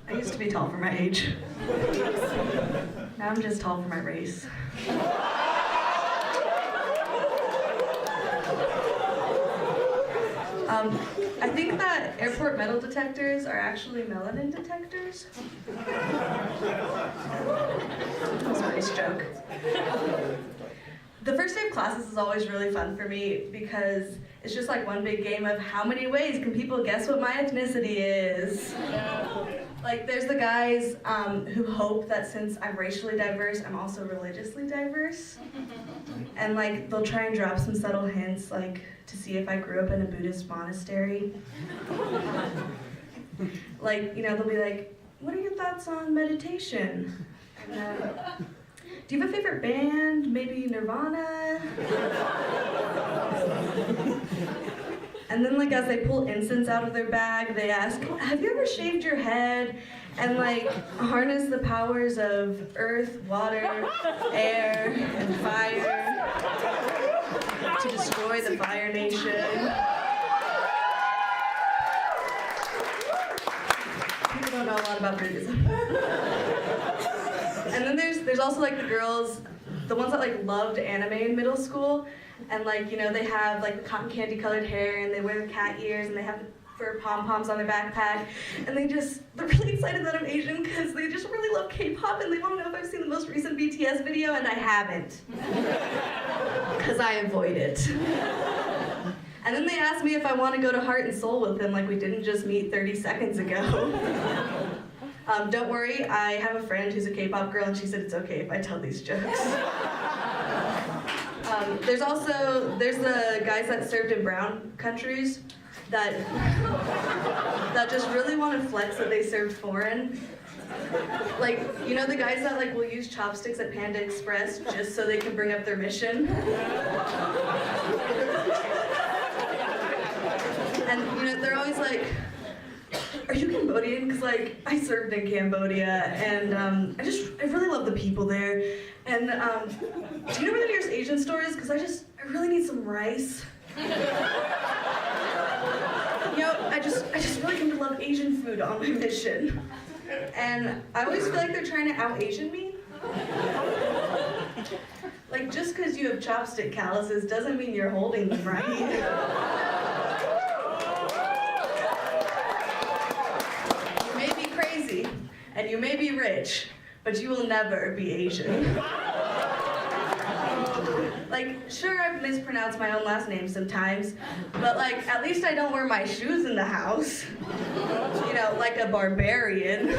I used to be tall for my age. Now I'm just tall for my race. I think that airport metal detectors are actually melanin detectors. That was a race joke. The first day of classes is always really fun for me because it's just like one big game of how many ways can people guess what my ethnicity is? Like there's the guys who hope that since I'm racially diverse, I'm also religiously diverse. And like they'll try and drop some subtle hints like to see if I grew up in a Buddhist monastery. Like, you know, they'll be like, what are your thoughts on meditation? And, do you have a favorite band? Maybe Nirvana? And then like as they pull incense out of their bag, they ask, have you ever shaved your head and like harness the powers of earth, water, air, and fire to destroy the Fire Nation? People don't know a lot about Buddhism. And then there's also like the girls, the ones that like loved anime in middle school, and like, you know, they have like the cotton candy colored hair and they wear the cat ears and they have fur pom-poms on their backpack, and they're really excited that I'm Asian because they just really love K-pop and they want to know if I've seen the most recent BTS video, and I haven't, because I avoid it. And then they asked me if I want to go to Heart and Soul with them, like we didn't just meet 30 seconds ago. Don't worry, I have a friend who's a K-pop girl and she said it's okay if I tell these jokes. There's the guys that served in brown countries that just really want to flex that they served foreign. Like, you know the guys that like will use chopsticks at Panda Express just so they can bring up their mission? And you know, they're always like, are you Cambodian? Because like I served in Cambodia, and I really love the people there. And do you know where the nearest Asian store is? Because I really need some rice. You know, I just really come to love Asian food on my mission. And I always feel like they're trying to out-Asian me. Like just because you have chopstick calluses doesn't mean you're holding them right. And you may be rich, but you will never be Asian. Like, sure, I've mispronounced my own last name sometimes, but like, at least I don't wear my shoes in the house. You know, like a barbarian.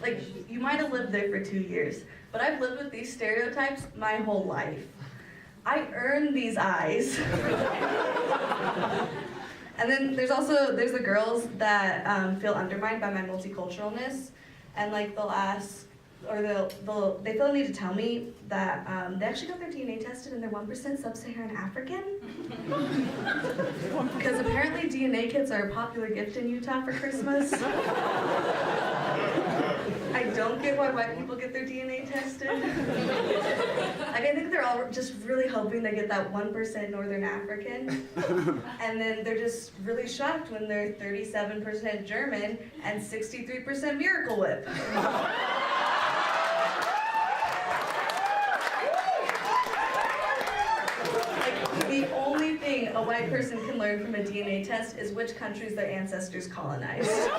Like, you might have lived there for 2 years, but I've lived with these stereotypes my whole life. I earned these eyes. And then there's the girls that feel undermined by my multiculturalness, and like they'll ask, or they feel the need to tell me that they actually got their DNA tested and they're 1% sub-Saharan African. Because apparently DNA kits are a popular gift in Utah for Christmas. I don't get why white people get their DNA tested. Like, I think they're all just really hoping they get that 1% Northern African. And then they're just really shocked when they're 37% German and 63% Miracle Whip. Like, the only thing a white person can learn from a DNA test is which countries their ancestors colonized.